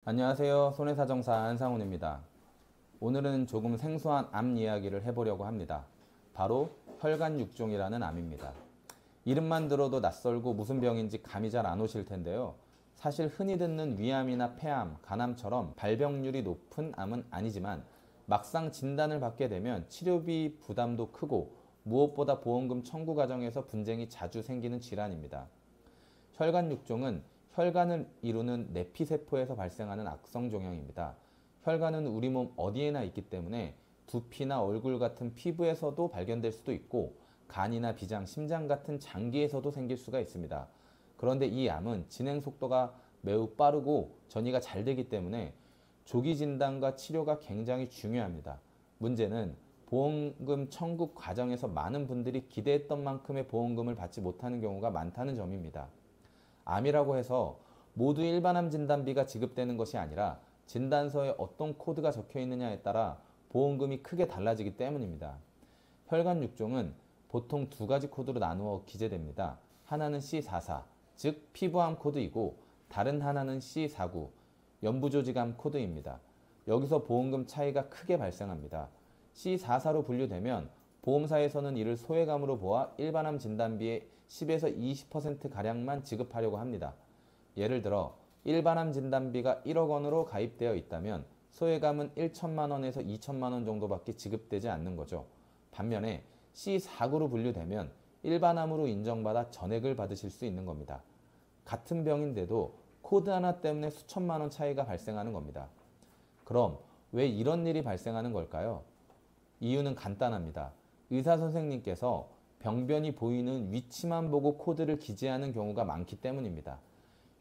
안녕하세요. 손해사정사 안상훈입니다. 오늘은 조금 생소한 암 이야기를 해보려고 합니다. 바로 혈관육종이라는 암입니다. 이름만 들어도 낯설고 무슨 병인지 감이 잘 안 오실 텐데요. 사실 흔히 듣는 위암이나 폐암, 간암처럼 발병률이 높은 암은 아니지만 막상 진단을 받게 되면 치료비 부담도 크고 무엇보다 보험금 청구 과정에서 분쟁이 자주 생기는 질환입니다. 혈관육종은 혈관을 이루는 내피세포에서 발생하는 악성 종양입니다. 혈관은 우리 몸 어디에나 있기 때문에 두피나 얼굴 같은 피부에서도 발견될 수도 있고 간이나 비장, 심장 같은 장기에서도 생길 수가 있습니다. 그런데 이 암은 진행 속도가 매우 빠르고 전이가 잘 되기 때문에 조기 진단과 치료가 굉장히 중요합니다. 문제는 보험금 청구 과정에서 많은 분들이 기대했던 만큼의 보험금을 받지 못하는 경우가 많다는 점입니다. 암이라고 해서 모두 일반암 진단비가 지급되는 것이 아니라 진단서에 어떤 코드가 적혀 있느냐에 따라 보험금이 크게 달라지기 때문입니다. 혈관육종은 보통 두 가지 코드로 나누어 기재됩니다. 하나는 C44, 즉 피부암 코드이고 다른 하나는 C49, 연부조직암 코드입니다. 여기서 보험금 차이가 크게 발생합니다. C44로 분류되면 보험사에서는 이를 소외감으로 보아 일반암 진단비의 10에서 20%가량만 지급하려고 합니다. 예를 들어 일반암 진단비가 1억 원으로 가입되어 있다면 소외감은 1천만 원에서 2천만 원 정도밖에 지급되지 않는 거죠. 반면에 C49로 분류되면 일반암으로 인정받아 전액을 받으실 수 있는 겁니다. 같은 병인데도 코드 하나 때문에 수천만 원 차이가 발생하는 겁니다. 그럼 왜 이런 일이 발생하는 걸까요? 이유는 간단합니다. 의사 선생님께서 병변이 보이는 위치만 보고 코드를 기재하는 경우가 많기 때문입니다.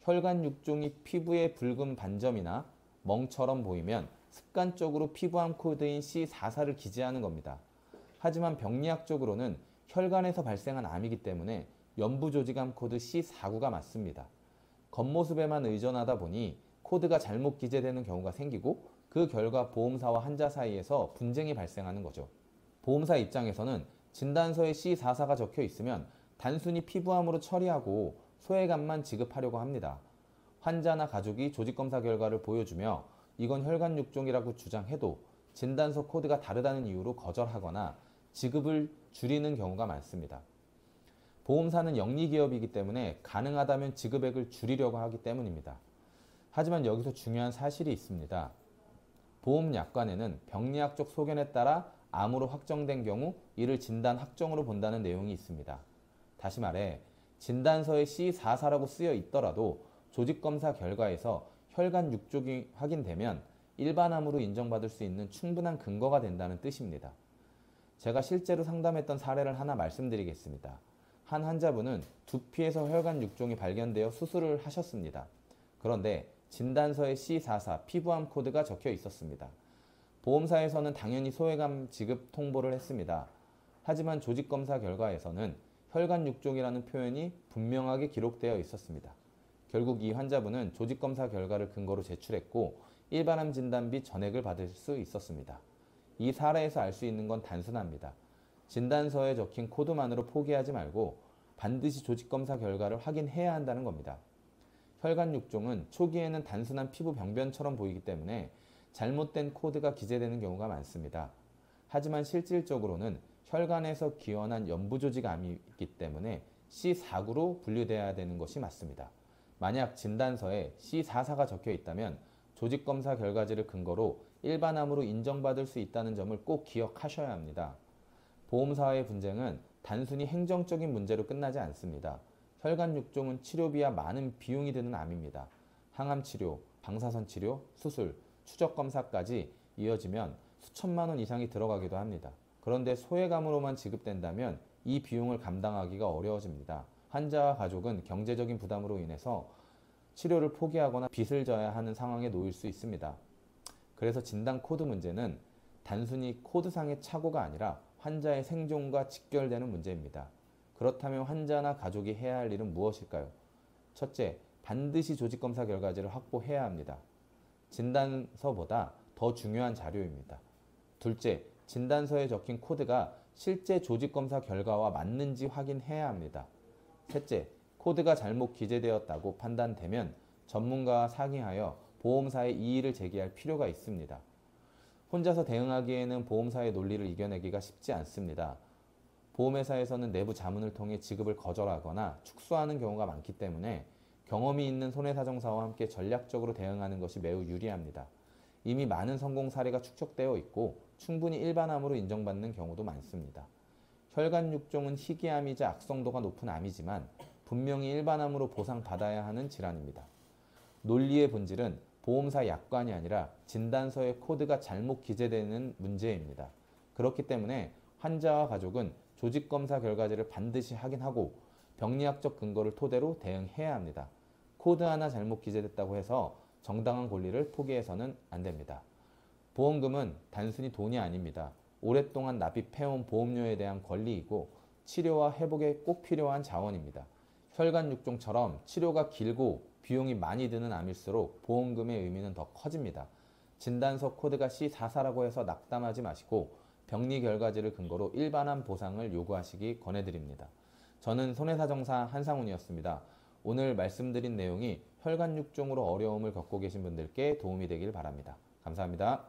혈관육종이 피부에 붉은 반점이나 멍처럼 보이면 습관적으로 피부암 코드인 C44를 기재하는 겁니다. 하지만 병리학적으로는 혈관에서 발생한 암이기 때문에 연부조직암 코드 C49가 맞습니다. 겉모습에만 의존하다 보니 코드가 잘못 기재되는 경우가 생기고 그 결과 보험사와 환자 사이에서 분쟁이 발생하는 거죠. 보험사 입장에서는 진단서에 C44가 적혀 있으면 단순히 피부암으로 처리하고 소외감만 지급하려고 합니다. 환자나 가족이 조직검사 결과를 보여주며 이건 혈관육종이라고 주장해도 진단서 코드가 다르다는 이유로 거절하거나 지급을 줄이는 경우가 많습니다. 보험사는 영리기업이기 때문에 가능하다면 지급액을 줄이려고 하기 때문입니다. 하지만 여기서 중요한 사실이 있습니다. 보험약관에는 병리학적 소견에 따라 암으로 확정된 경우 이를 진단 확정으로 본다는 내용이 있습니다. 다시 말해 진단서에 C44라고 쓰여 있더라도 조직검사 결과에서 혈관육종이 확인되면 일반암으로 인정받을 수 있는 충분한 근거가 된다는 뜻입니다. 제가 실제로 상담했던 사례를 하나 말씀드리겠습니다. 한 환자분은 두피에서 혈관육종이 발견되어 수술을 하셨습니다. 그런데 진단서에 C44 피부암 코드가 적혀 있었습니다. 보험사에서는 당연히 소외감 지급 통보를 했습니다. 하지만 조직검사 결과에서는 혈관육종이라는 표현이 분명하게 기록되어 있었습니다. 결국 이 환자분은 조직검사 결과를 근거로 제출했고 일반암 진단비 전액을 받을 수 있었습니다. 이 사례에서 알 수 있는 건 단순합니다. 진단서에 적힌 코드만으로 포기하지 말고 반드시 조직검사 결과를 확인해야 한다는 겁니다. 혈관육종은 초기에는 단순한 피부 병변처럼 보이기 때문에 잘못된 코드가 기재되는 경우가 많습니다. 하지만 실질적으로는 혈관에서 기원한 연부조직암이기 때문에 C49로 분류되어야 되는 것이 맞습니다. 만약 진단서에 C44가 적혀 있다면 조직검사 결과지를 근거로 일반암으로 인정받을 수 있다는 점을 꼭 기억하셔야 합니다. 보험사와의 분쟁은 단순히 행정적인 문제로 끝나지 않습니다. 혈관육종은 치료비와 많은 비용이 드는 암입니다. 항암치료, 방사선치료, 수술, 추적검사까지 이어지면 수천만 원 이상이 들어가기도 합니다. 그런데 소외감으로만 지급된다면 이 비용을 감당하기가 어려워집니다. 환자와 가족은 경제적인 부담으로 인해서 치료를 포기하거나 빚을 져야 하는 상황에 놓일 수 있습니다. 그래서 진단 코드 문제는 단순히 코드상의 착오가 아니라 환자의 생존과 직결되는 문제입니다. 그렇다면 환자나 가족이 해야 할 일은 무엇일까요? 첫째, 반드시 조직검사 결과지를 확보해야 합니다. 진단서보다 더 중요한 자료입니다. 둘째, 진단서에 적힌 코드가 실제 조직검사 결과와 맞는지 확인해야 합니다. 셋째, 코드가 잘못 기재되었다고 판단되면 전문가와 상의하여 보험사에 이의를 제기할 필요가 있습니다. 혼자서 대응하기에는 보험사의 논리를 이겨내기가 쉽지 않습니다. 보험회사에서는 내부 자문을 통해 지급을 거절하거나 축소하는 경우가 많기 때문에 경험이 있는 손해사정사와 함께 전략적으로 대응하는 것이 매우 유리합니다. 이미 많은 성공 사례가 축적되어 있고 충분히 일반암으로 인정받는 경우도 많습니다. 혈관육종은 희귀암이자 악성도가 높은 암이지만 분명히 일반암으로 보상받아야 하는 질환입니다. 논리의 본질은 보험사 약관이 아니라 진단서의 코드가 잘못 기재되는 문제입니다. 그렇기 때문에 환자와 가족은 조직검사 결과지를 반드시 확인하고 병리학적 근거를 토대로 대응해야 합니다. 코드 하나 잘못 기재됐다고 해서 정당한 권리를 포기해서는 안 됩니다. 보험금은 단순히 돈이 아닙니다. 오랫동안 납입해온 보험료에 대한 권리이고 치료와 회복에 꼭 필요한 자원입니다. 혈관육종처럼 치료가 길고 비용이 많이 드는 암일수록 보험금의 의미는 더 커집니다. 진단서 코드가 C44라고 해서 낙담하지 마시고 병리 결과지를 근거로 일반암 보상을 요구하시기 권해드립니다. 저는 손해사정사 한상훈이었습니다. 오늘 말씀드린 내용이 혈관육종으로 어려움을 겪고 계신 분들께 도움이 되길 바랍니다. 감사합니다.